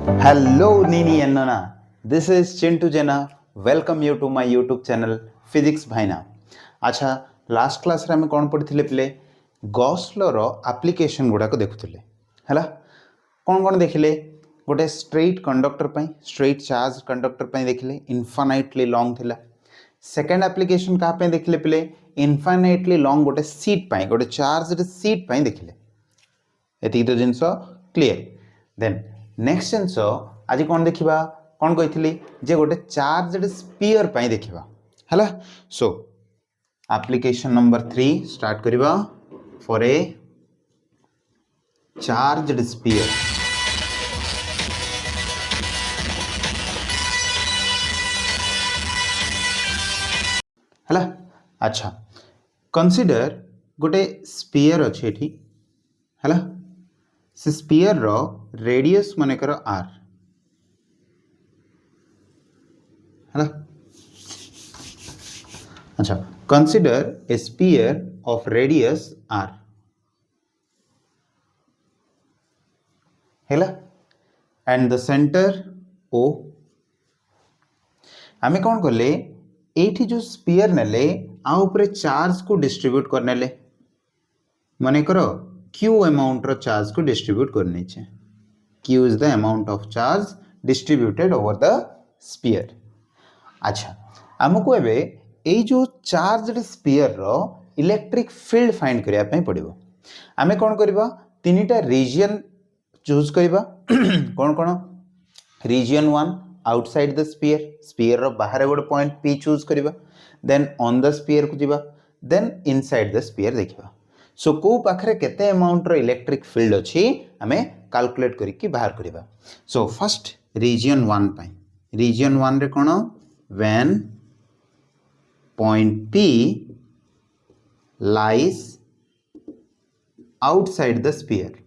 Hello Nini and Nana. This is Chintu Jena. Welcome you to my YouTube channel Physics Bhaina. अच्छा last class रे आमे कोन पढिथिले पिले Gauss law रो application गुडा को देखुथिले हला कोन कोन देखिले गोटे स्ट्रेट कंडक्टर पई स्ट्रेट चार्ज कंडक्टर पई देखिले इनफाइनाइटली लॉन्ग थिला सेकंड एप्लीकेशन का पे देखिले पिले इनफाइनाइटली लॉन्ग गोटे सीट पई गोटे चार्जड सीट पई देखिले एति तो जिंस क्लियर देन नेक्स्ट जिनस आज कौन देखा कौन कही जे गोटे चार्जड स्पीयर पाई देखा है सो एप्लीकेशन नंबर 3 स्टार्ट करवा फॉर ए चार्जड स्पीयर है अच्छा कंसीडर गोटे स्पीयर अच्छे है से स्पीयर रो रेडियस मानेकर आर है अच्छा consider a sphere of radius R है एंड द सेंटर ओ आमे कौन कले एठी जो स्पीयर नेले आ ऊपर चार्ज को डिस्ट्रीब्यूट करने ले माने करो Q अमाउंट रो चार्ज को डिस्ट्रीब्यूट करनी है Q is the amount of charge distributed over the sphere अच्छा हमको एबे ए जो चार्जड स्पीयर रो इलेक्ट्रिक फील्ड फाइंड करिया पई पड़िबो आमे कोन करबा तीनटा रीजन चूज करबा कोन कोन region 1 outside the sphere sphere रो बाहर गोटे पॉइंट P चूज करबा देन ऑन द स्पीयर को जीवा देन इनसाइड द स्पीयर देखिबा सो को पाखरे केते अमाउंट रो इलेक्ट्रिक फील्ड अछि हमें कैलकुलेट करिकि बाहर करबा सो फर्स्ट रीजन 1 पई रीजन 1 रे कोन when point P lies outside the sphere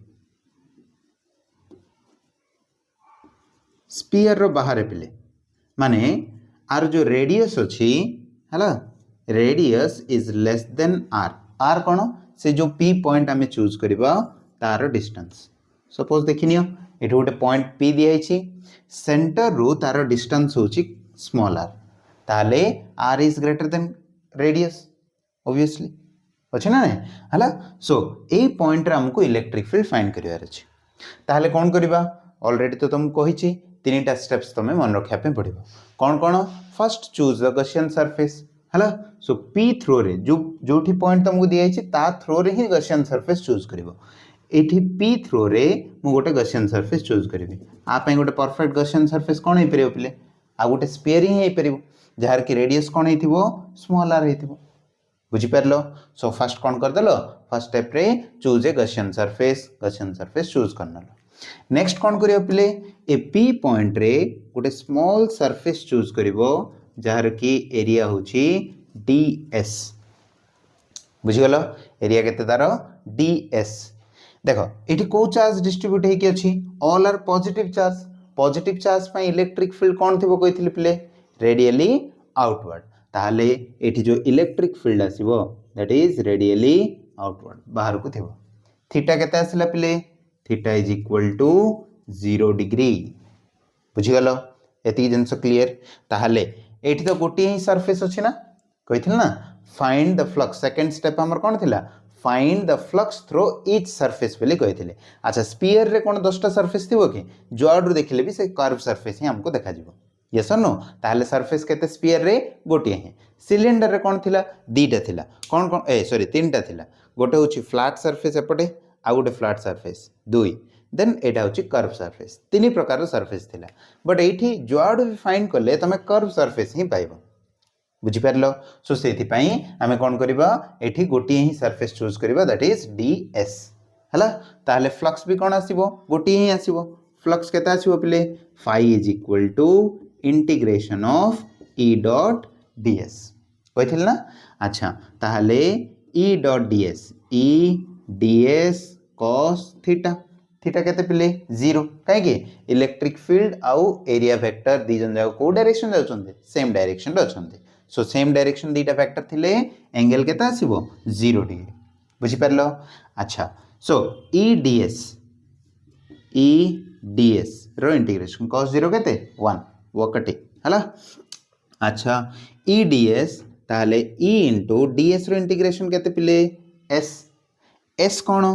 sphere रो बाहर पिले माने आर जो रेडियस अछि हला radius is less than R R कोन से जो P पॉइंट आमे चूज करबा तार डिस्टेंस सपोज देखिनियो एठी गोटे पॉइंट P दिया छी सेंटर रो तार डिस्टेंस होची स्मॉल r ताले r is greater than radius obviously अछि ना हला सो ए पॉइंट रे हमको इलेक्ट्रिक फील्ड फाइंड करिवार अछि ताले कोन करबा ऑलरेडी तो तुम कहि छी तीनटा स्टेप्स तमे मन रखिया पे पड़िबो कोन कोन first choose the Gaussian surface हला सो P थ्रो रे जोठी पॉइंट तुमको दिया छी ता थ्रो रे ही गॉसियन सरफेस चूज करिवो एठी P थ्रो रे मु गोटे गॉसियन सरफेस चूज करिवि आ पई गोटे परफेक्ट गॉसियन सरफेस कोन हे परियो पिले आ गोटे स्फीयर ही हे परियो जहार की रेडियस कोन हेथिबो स्मॉल r हेथिबो बुझी परलो सो फर्स्ट कोन कर देलो फर्स्ट स्टेप रे choose a Gaussian surface choose करनलो नेक्स्ट कोन करियो पिले ए P पॉइंट रे गोटे स्मॉल सरफेस चूज करिवो जहार की एरिया होची ds बुझिगलो एरिया केते तारो ds देखो एठी को चार्ज डिस्ट्रीब्यूट हे की अछि ऑल आर पॉजिटिव चार्ज पई इलेक्ट्रिक फील्ड कोन थिबो कहिथिले पिले रेडियली आउटवर्ड ताले एठी जो इलेक्ट्रिक फील्ड आसीबो दैट इज रेडियली आउटवर्ड बाहर को थिबो थीटा केते आसिला पिले theta is equal to 0 degree बुझिगलो एती जिंस क्लियर ताले एठी तो गोटी ही सरफेस अछि ना कहिथिल ना find the flux second step हमर कोन थिला find the flux through each surface बेले कहिथिले अच्छा स्फीयर रे कोन 10टा सरफेस थिबो कि जोआडू देखिले भी से कर्व सरफेस ही हमको देखा जिवो यस और नो ताले सरफेस केते स्फीयर रे गोटी ही सिलिंडर रे कोन थिला दीटा थिला कोन कोन सॉरी तीनटा थिला गोटे होची फ्लैट सरफेस एपटे आ गोटे फ्लैट सरफेस दुई देन एटा होची कर्व सरफेस तीन प्रकार सरफेस थिला बट एठी जोआडू भी फाइंड करले तमे कर्व सरफेस ही पाइबो बुझी परलो सो सेथि पई हमें कोन करबा एठी गोटी ही सरफेस चूज करबा दैट इज ds हला ताले फ्लक्स भी कोन आसीबो गोटी ही आसीबो फ्लक्स केता आसीबो पले phi is equal to integration of E dot ds कहिथिल ना अच्छा ताले E dot ds E ds cos theta theta केते पिले 0 काहे के इलेक्ट्रिक फील्ड आउ एरिया वेक्टर दी जन जाओ को डायरेक्शन जाउछन्ते सेम डायरेक्शन रे अछन्ते सो सेम डायरेक्शन दीटा वेक्टर थिले एंगल केता आसीबो 0 डिग्री बुझी परलो अच्छा सो E ds ds रो इंटीग्रेशन cos 0 केते 1 ఒకటి हला अच्छा e ds ताले e into ds रो इंटीग्रेशन केते पिले s s cone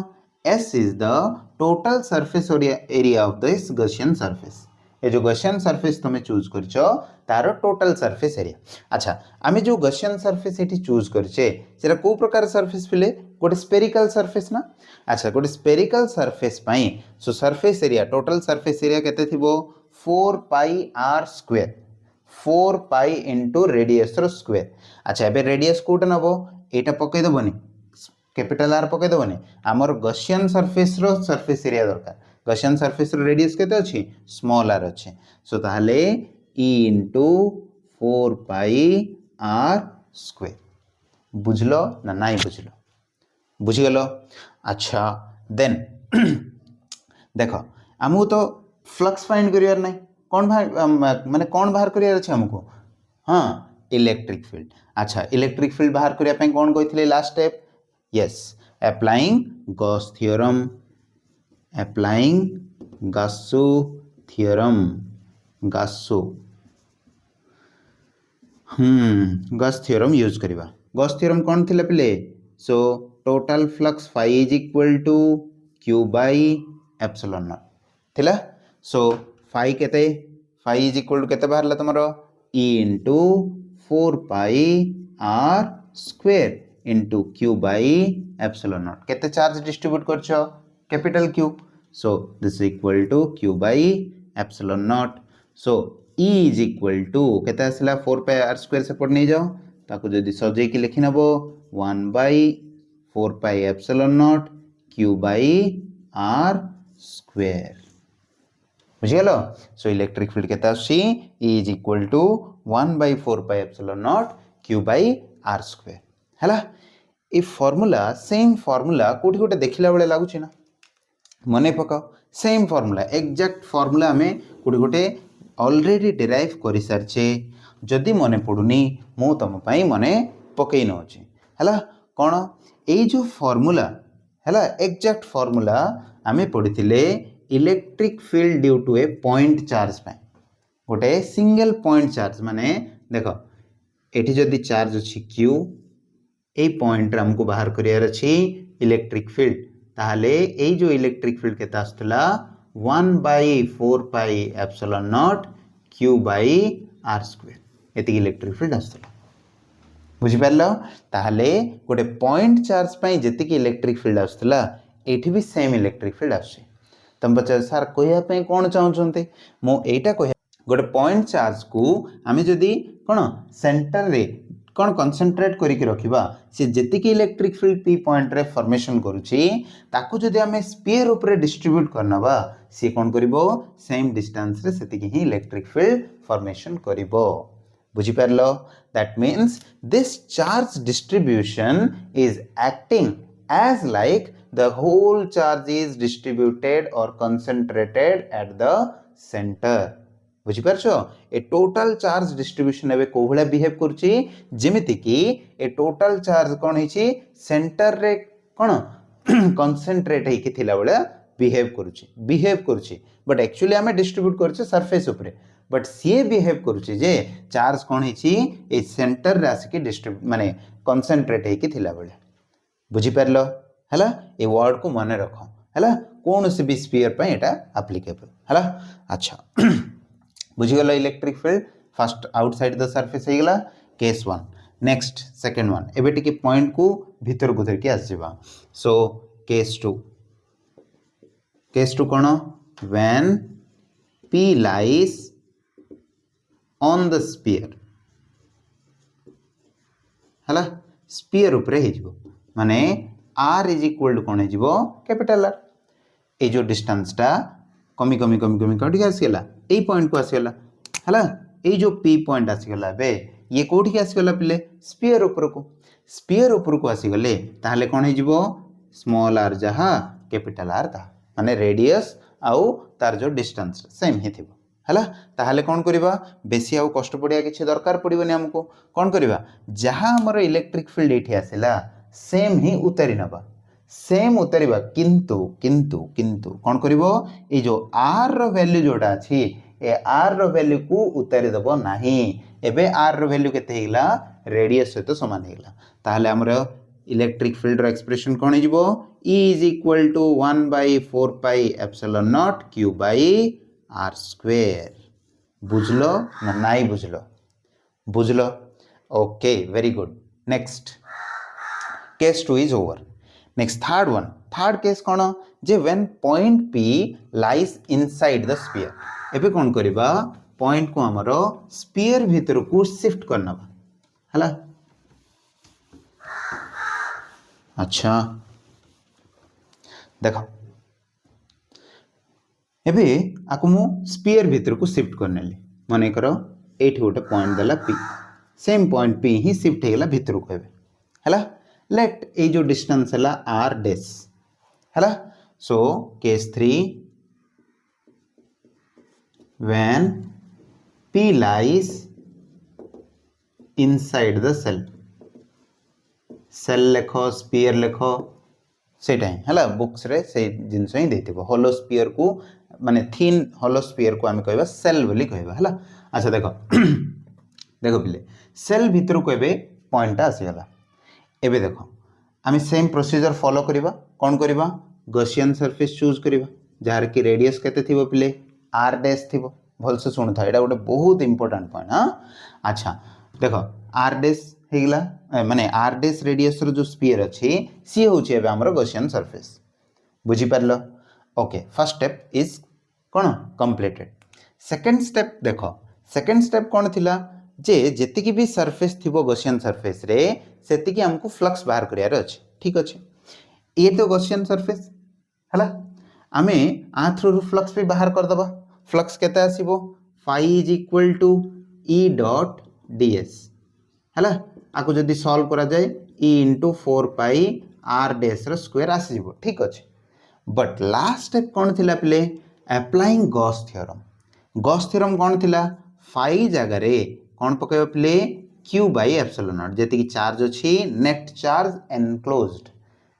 s is the total surface area of this Gaussian surface ये जो Gaussian surface तुम्हें चूज करछो तारो टोटल सरफेस एरिया अच्छा आमे जो Gaussian surface एठी चूज करछे सेरा को प्रकार सरफेस पिले गोटे स्पेरिकल सरफेस ना अच्छा गोटे स्पेरिकल सरफेस पई so surface area total surface area केते थिबो 4 pi r square 4 pi into radius रो स्क्वायर अच्छा एबे रेडियस कोटा नबो एटा पकै दबोनी कैपिटल आर पकै दबोनी हमर Gaussian सरफेस रो सरफेस एरिया दरकार Gaussian सरफेस रो रेडियस केते अछि स्मॉल r अछि सो ताहले e into 4 pi r square बुझलो ना नाही बुझलो बुझीगल अच्छा देन देखो आमको तो फ्लक्स फाइंड करियार नहीं कौन माने कौन बाहर करियार अछि हमको हाँ इलेक्ट्रिक फील्ड अच्छा इलेक्ट्रिक फील्ड बाहर करिया पे कौन कहिथिले last step yes applying Gauss theorem applying गासो थ्योरम गासो गॉस थ्योरम यूज करिबा गॉस थ्योरम कौन थिले पिले so total flux phi is equal to q by epsilon naught थिला सो phi केते phi is equal to केते बाहरला तमरो e into 4 pi r square into q by epsilon naught केते charge distribute करछो capital q so this is equal to q by epsilon naught so e is equal to केते आसला 4 pi r square सेपट नै जाओ ताको जदी सजे की लिखि नबो 1 by 4 pi epsilon naught q by r square बुझिगलो सो इलेक्ट्रिक फील्ड केता सी E is equal to 1 by 4 pi epsilon naught q by r square हला ए फार्मूला सेम फार्मूला कोठी कोटे देखिला बेले लागु छी ना मने पकाओ सेम फार्मूला एग्जैक्ट फार्मूला हमें कोठी कोटे ऑलरेडी डिराइव करि सारछे जदी मने पडुनी मु तम पई मने पकई न अछि हला कोन ए जो फार्मूला हला एग्जैक्ट फार्मूला आमे पढिथिले electric field due to a point charge पे गोटे सिंगल पॉइंट चार्ज माने देखो एठी जदी चार्ज अछि q ए पॉइंट रे हमको बाहर करियार अछि इलेक्ट्रिक फील्ड ताहले ए जो electric field केता आस्तला 1 by 4 pi epsilon naught q by r square एति इलेक्ट्रिक फील्ड आस्तला बुझी परलो ताहले गोटे पॉइंट चार्ज पई जेति कि इलेक्ट्रिक फील्ड आस्तला एठी भी सेम इलेक्ट्रिक फील्ड आछे तम बच्चा सर कोया पे कोन चाहउछन्ते मो एटा कोया गोटे पॉइंट चार्ज को आमे जदी कोन सेंटर रे कोन कंसंट्रेट करी के रखिबा से जेति कि इलेक्ट्रिक फील्ड p पॉइंट रे फॉर्मेशन करूची ताकू जदी आमे स्फीयर ऊपर डिस्ट्रीब्यूट करनबा से कोन करिवो सेम डिस्टेंस रे सेति कि इलेक्ट्रिक फील्ड फॉर्मेशन करिवो बुझी परलो that means this charge distribution is acting as like the whole charge is distributed or concentrated at the center बुझी परछो ए टोटल चार्ज डिस्ट्रीब्यूशन एबे को भले बिहेव करछि जेमिति कि ए टोटल चार्ज कोन हिछि सेंटर रे कोन कंसंट्रेट हे कि थिला बळे बिहेव करछि बट एक्चुअली हमें डिस्ट्रीब्यूट करछि सरफेस ऊपर बट सी बिहेव करुचे जे चार्ज कोन हिछि ए सेंटर रे आसी कि डिस्ट्रीब्यूट माने कंसंट्रेट हे कि थिला बळे बुझी परलो हला ए वर्ड को माने रखो हला कोन से भी स्फीयर पे एटा एप्लीकेबल हला अच्छा बुझी गलो electric field first outside the surface हे गेला केस 1 नेक्स्ट सेकंड वन एबे टिके पॉइंट को भीतर को धर के आस जिबा so case 2 cone when p lies on the sphere हला स्फीयर ऊपर हे जिवो माने r is equal to कोन हे जिवो कैपिटल R ए जो डिस्टेंस टा कमी कटी आसीगला ए पॉइंट को आसीगला हला ए जो p पॉइंट आसीगला बे ये कोठी के आसीगला पिले स्फीयर ऊपर को आसीगले ताहले कोन हे जिवो स्मॉल r जहा कैपिटल R ता माने रेडियस आउ तार जो डिस्टेंस सेम ही थिबो हला ताहले कोन करिबा बेसी आउ कष्ट पडिया किछि दरकार पडिबनी हमको कोन करिबा जहा हमर इलेक्ट्रिक फील्ड एठी आसेला सेम ही उतारी नबा सेम उतरिबा किंतु किंतु किंतु कौन करिवो ए जो r रो वैल्यू जोटा अछि ए r रो वैल्यू को उतारि दबो नाही एबे r रो वैल्यू केते हेला रेडियस सहित समान हेला ताहले हमर इलेक्ट्रिक फील्ड रो एक्सप्रेशन कोन हिजबो E is equal to 1 by 4 pi epsilon naught q by r square बुझलो ना नाई बुझलो okay very good next case 2 is over next third one third case कौन जे when point P lies inside the sphere एबे कौन करिबा point को हमरो स्फीयर भीतर को शिफ्ट करना हला अच्छा देखो एबे आकु मु स्फीयर भीतर को शिफ्ट करने ली माने करो एठी गोटे पॉइंट देला P सेम पॉइंट P ही शिफ्ट हेला भीतर को एबे हला लेट ए जो डिस्टेंस हला r डैश हला so case 3 when P lies inside the cell लेखो स्फीयर लेखो सेटा ही हला बुक्स रे से जिंस ही देथिबो होलो स्फीयर को माने थिन होलो स्फीयर को हम कहबा सेल बोली कहबा हला अच्छा देखो देखो पिले सेल भीतर को एबे पॉइंट आसी गला एबे देखो आम सेम प्रोसीजर फॉलो करिबा कौन करिबा गॉसियन सरफेस चूज करिबा जार की रेडियस केते थिबो पिले r डैश थिबो भल से सुन था एटा गोटे बहुत इंपोर्टेंट पॉइंट हां अच्छा देखो r डैश हेगला माने r डैश रेडियस रो जो स्फीयर अछि सी होछि एबे हमरो गॉसियन सरफेस बुझी परलो ओके फर्स्ट स्टेप इज कोन कंप्लीटेड सेकंड स्टेप देखो सेकंड स्टेप कोन थिला जे जेतिकी भी सरफेस थिबो गॉसियन सरफेस रे सेतिकी हमको फ्लक्स बाहर करियार अछि ठीक अछि ये तो गॉसियन सरफेस हला आमे आ थ्रू फ्लक्स भी बाहर कर दबा फ्लक्स केते आसीबो phi is equal to E dot ds हला आको जदी सॉल्व करा जाय E into 4 pi r dash रो स्क्वायर आसीबो ठीक अछि बट लास्ट स्टेप कोन थिला प्ले अप्लाइंग गॉस थ्योरम कोन थिला phi जगह रे कोन पकेबो play q by epsilon naught जेति की चार्ज अछि नेट चार्ज एनक्लोज्ड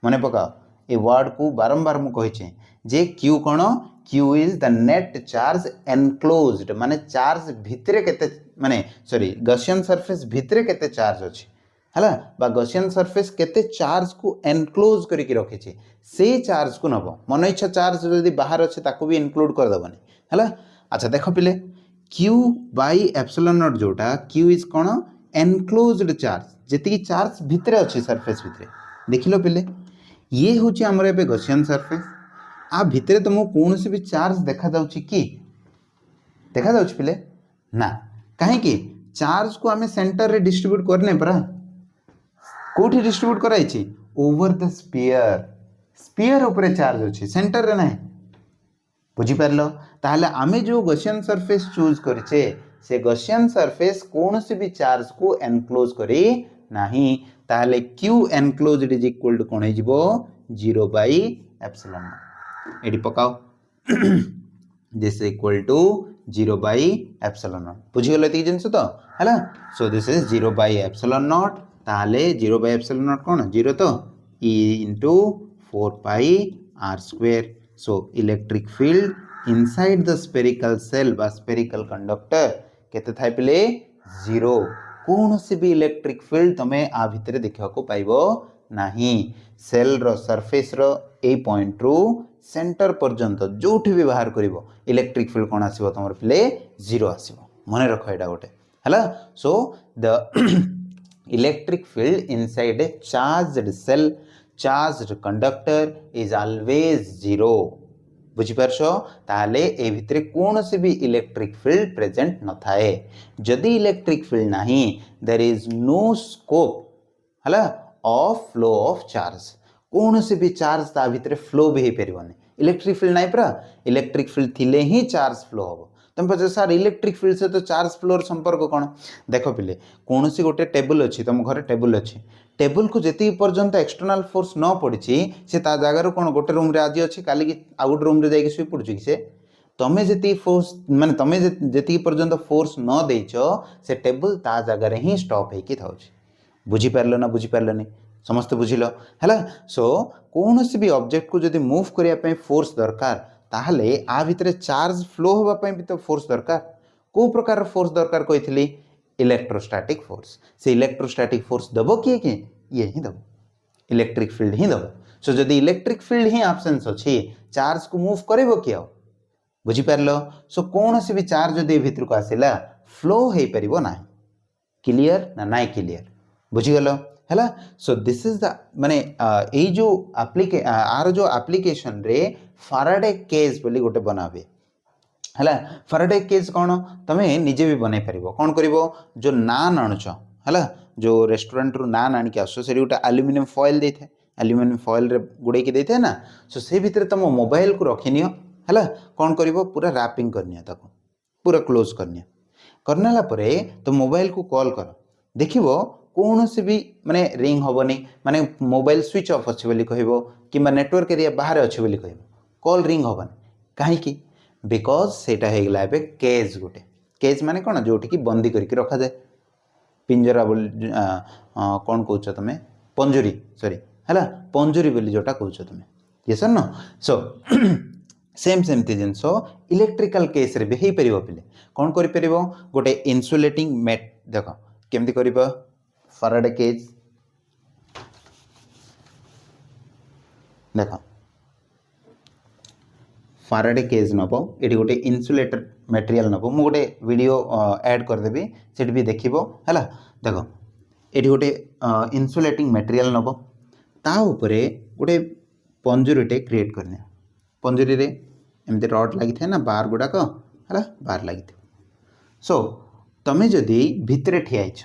माने पकाओ ए वर्ड को बारंबार मु कहि छै जे q cone q is the net charge enclosed माने चार्ज भितरे केते माने सॉरी गॉसियन सरफेस भितरे केते चार्ज अछि हला बा गॉसियन सरफेस केते चार्ज को एनक्लोज करि के रखे छै से चार्ज को नबो मन इच्छा चार्ज जदी बाहर अछि ताको भी इंक्लूड कर दबनी हला अच्छा देखो पिले q by epsilon naught जोटा q is cone enclosed charge जेति की चार्ज भितरे अछि सरफेस भितरे देखिलो पिले ये होची हमर एबे गॉसियन सरफेस आ भितरे तुमको कौन से भी चार्ज देखा जाउची की देखा जाउची पिले ना काहे की चार्ज को हमें सेंटर रे डिस्ट्रीब्यूट करने परा कोठी डिस्ट्रीब्यूट कराई छी ओवर द स्फीयर ऊपर चार्ज अछि सेंटर रे नाही बुझी परलो ताहले आमे जो गॉसियन सरफेस चूज करछे से गॉसियन सरफेस कौन से भी चार्ज को एनक्लोज करे नाही ताहले q enclosed is equal to कोन हे जिवो 0 by epsilon naught एडी पकाओ this equal to 0 by epsilon naught बुझी गेलो ती जिंस तो हला सो this is 0 by epsilon naught ताहले 0 by epsilon naught कोन 0 तो e into 4 pi r square so electric field inside the spherical cell बा spherical conductor केते थाई पिले 0 कौन से भी इलेक्ट्रिक फील्ड तमे आ भितरे देखा को पाइबो नाही सेल रो सरफेस रो ए पॉइंट रो सेंटर पर्यंत जोठी भी बाहर करिवो इलेक्ट्रिक फील्ड कोन आसीबो तमर पिले 0 आसीबो मने रखो एडा गोटे हला so the electric field inside a charged cell charged conductor is always 0 बुझी परछो ताले ए भितरे कौन से भी इलेक्ट्रिक फील्ड प्रेजेंट न थाए जदी इलेक्ट्रिक फील्ड नाही देयर इज नो स्कोप हला ऑफ फ्लो ऑफ चार्ज कौन से भी चार्ज ता भितरे फ्लो भी हे परिबने इलेक्ट्रिक फील्ड नाही परा इलेक्ट्रिक फील्ड थिले ही चार्ज फ्लो होबो तम पचे सर इलेक्ट्रिक फील्ड से तो चार्ज फ्लो संपर्क कोन देखो पिले कौन सी गोटे टेबल अछि तम घरे टेबल अछि टेबल को जेती पर्यंत एक्सटर्नल फोर्स न पड़िछि से ता जगह कोन गोटे रूम रे आज अछि काली की आ गोटे रूम रे जाई के सुई पड़छु कि से तमे जेती फोर्स माने तमे जेती पर्यंत फोर्स न देइछो से टेबल ता जगह रे ही स्टॉप हे कि थाउछि बुझी परलो ना बुझी परलो नै समस्त बुझिल है। सो कौन सी भी ऑब्जेक्ट को जदि मूव करने फोर्स दरकार ताहले आ भितर चार्ज फ्लो होगापी भी तो फोर्स दरकार। को प्रकार फोर्स दरकार कही इलेक्ट्रोस्टैटिक फोर्स। से इलेक्ट्रोस्टैटिक फोर्स दब किए कि ये ही दब इलेक्ट्रिक फील्ड ही दब। सो जदि इलेक्ट्रिक फील्ड ही आब्सेंस अच्छी चार्ज को मूव करे कि आ बुझिपार। सो कौन सी भी चार्ज जदि भितर को आसला फ्लो हो पार ना। क्लियर ना नाई क्लियर बुझीगल है। सो दिस इज द माने ये जो आर जो एप्लिकेशन रे फाराडे केज बोली गोटे बनावे है। फाराडे केज कौन तमें निजे भी बन पार कौन कर जो नान आणुच है जो रेस्टोरेंट रु नान आणिक आस से गोटे आलुमिनियम फॉइल दे था आलुमिनियम फॉइल रे गुड़े दे था ना। सो से भितर तुम मोबाइल को रखिनि है कौन कर पूरा रैपिंग करनी पूरा क्लोज करनेला तो मोबाइल को कॉल कर देख कौन सी भी माने रिंग हेनी माने मोबाइल स्विच ऑफ अच्छे बोली कह कि नेटवर्क एरिया बाहर अच्छे बोली कह कॉल रिंग हेनी कहीं बिकज सेटा हो गला एबे केज गोटे केज माने कौन जोटि की बंदी करके रखा जाए पिंजरा बोली कौन कौच तुम्हें पंजुरी सॉरी है पंजुरी बोली जोटा कौच तुम्हें ये सर न। सो सेम सेमती जिनस इलेक्ट्रिकल केस रे भी हो पार पे कौन कर गोटे इन्सुलेटिंग मेट देख केमती कर फाराडे केज देख फाराडे केज नब ये गोटे इन्सुलेटर मटेरियल नब मु गोटे वीडियो ऐड करदेवी से भी देखिब है। देख ये गोटे इन्सुलेटिंग मटेरियल नब ता उपरे गोटे पंजुरीटे क्रिएट करने पंजुरी रे एमती रड लगी था ना बार गुड़ाक है बार लगी। सो तमें जदि भितर ठियाच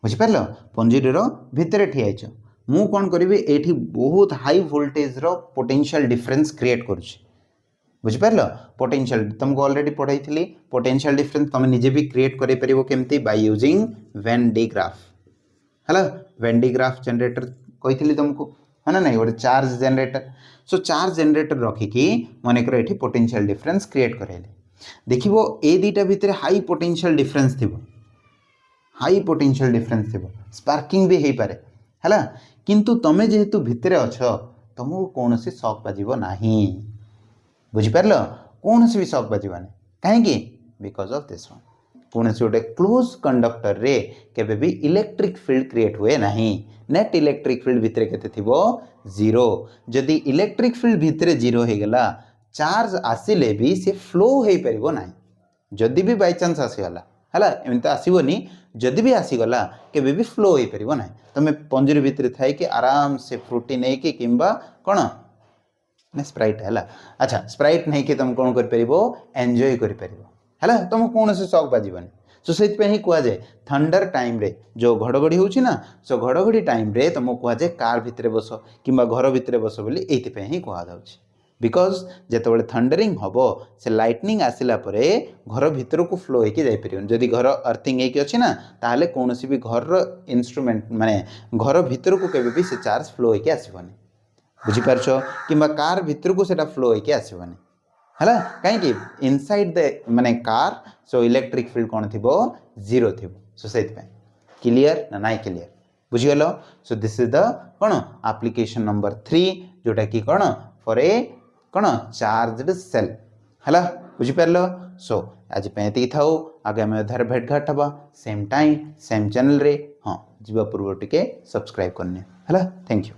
बुझिपार पंजुरी भितर ठियाच मु कौन करी ये बहुत हाई वोल्टेज रो पोटेंशियल डिफरेंस क्रिएट करुच्ची बुझिपार। पोटेंशियल तुमको ऑलरेडी पढ़ाई थी पोटेंशियल डिफरेंस तुम निजे भी क्रिएट कर पार केमती by using when D graph है वेन डी ग्राफ जनरेटर कही तुमको है ना नहीं गोटे चार्ज जनरेटर। सो चार्ज जनरेटर रखिकी मनकर ये पोटेंशियल डिफरेंस क्रिएट कराइले देखो ए दुटा भितर हाई पोटेंशियल डिफरेंस थी हाई पोटेंशियल डिफरेंस थी स्पार्किंग भी हो पारे है किंतु तुम जेहेतु भितर अच्छ तुमको कौन सी शॉक बाजिबो नहीं बुझिपार कौन सी भी शॉक बाजिबानी कहीं बिकज ऑफ दिस वन कौन सी गोटे क्लोज कंडक्टर रे केबे भी इलेक्ट्रिक फील्ड क्रिएट हुए नहीं नेट इलेक्ट्रिक फील्ड भितर केते थिबो जीरो जदि इलेक्ट्रिक फील्ड भितर जीरो हो गला चार्ज आसिले भी से फ्लो हो पारिबो नहीं जदि भी बाय चांस आसीगला है एमती तो आसबनी जदि भी आसीगला केबे भी फ्लो हो पारिबो नहीं तुम पंजुरी भितर थाई कि आराम से फ्रूटी नहीं कि किंबा कौन ना स्प्राइट है अच्छा स्प्राइट नहीं कि तुम कौन कर एंजॉय कर है तुम कौन से शॉक बाजिबनी। सो से ही कहुए थंडर टाइम रे जो घड़घड़ी होची ना सो घड़घड़ी टाइम रे तुमको कहुए कार भितर बस कि घर भितर बस बोली ये ही कहुच्छे बिकज जिते थंडरिंग हम से लाइटनिंग आसला घर भितर को फ्लो होकर जापर जदि घर अर्थिंग होगी अच्छी ना ताहले कौन सी भी घर इंस्ट्रूमेंट माने घर भितर को केबे भी से चार्ज फ्लो होकर आसबनी बुझीपार कि कार भितर को सेटा फ्लो होकर आसबनी है कहीं इनसाइड द माने कार सो इलेक्ट्रिक फील्ड कौन थी जीरो थी सो से क्लियर ना नाई क्लियर बुझीगल। सो दिस इज द कौन एप्लिकेशन नंबर 3 जोटा कि कौन फॉर ए कौन चार्जड सेल है बुझीपार। सो आज ये था आगामी अध्याय भेटघाट हवा सेम टाइम सेम चैनल रे हाँ जीवा पूर्व टिके सब्सक्राइब करने है। Thank you.